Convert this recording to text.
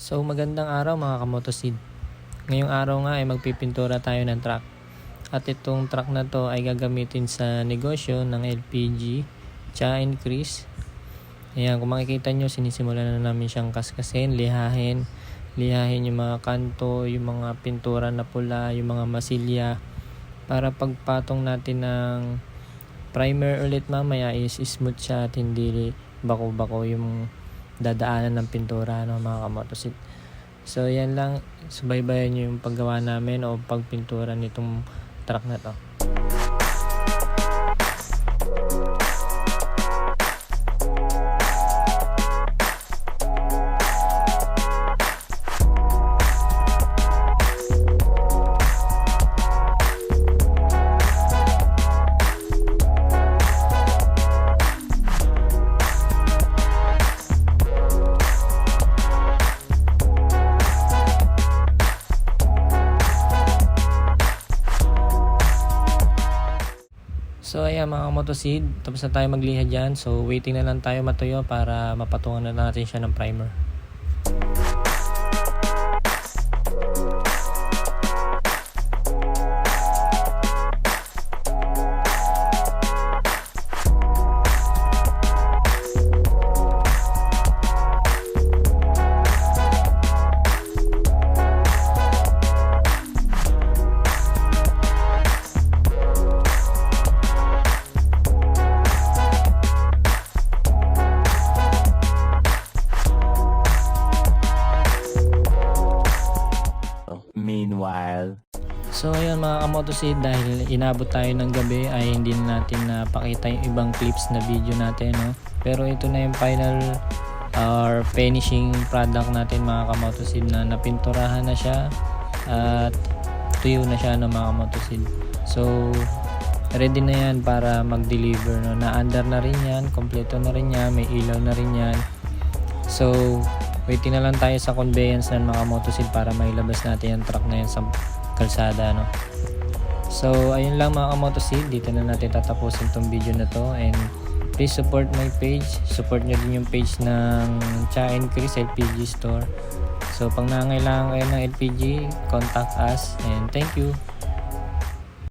So magandang araw mga kamotosid. Ngayong araw nga ay magpipintura tayo ng truck. At itong truck na to ay gagamitin sa negosyo ng LPG, Cha and Chris. Ayan, kung makikita nyo, sinisimulan na namin siyang kaskasin, lihahin yung mga kanto, yung mga pintura na pula, yung mga masilya, para pagpatong natin ng primer ulit mamaya is smooth siya at hindi bako-bako yung dadaanan ng pintura, no, mga kamotosid. So yan lang, subaybayan nyo yung paggawa namin o pagpintura nitong truck na to. So ayan mga motosid, tapos na tayo magliha dyan. So waiting na lang tayo matuyo para mapatungan na natin siya ng primer. Meanwhile, So ayun mga kamotosid, dahil inabot tayo ng gabi ay hindi na natin napakita yung ibang clips na video natin, no? Pero ito na yung final or finishing product natin mga kamotosid, na napinturahan na siya at tuyo na siya, no, mga kamotosid. So ready na yan para mag-deliver, no? Na-under na rin yan, kompleto na rin yan, may ilaw na rin yan. So waiting na lang tayo sa conveyance ng mga motosid para mailabas natin yung truck na yan sa kalsada, no? So ayun lang mga motosid, dito na natin tatapusin tong video na to, and please support my page, support nyo din yung page ng Cha and Chris LPG store. So pag nangailangan kayo ng LPG, contact us, and thank you.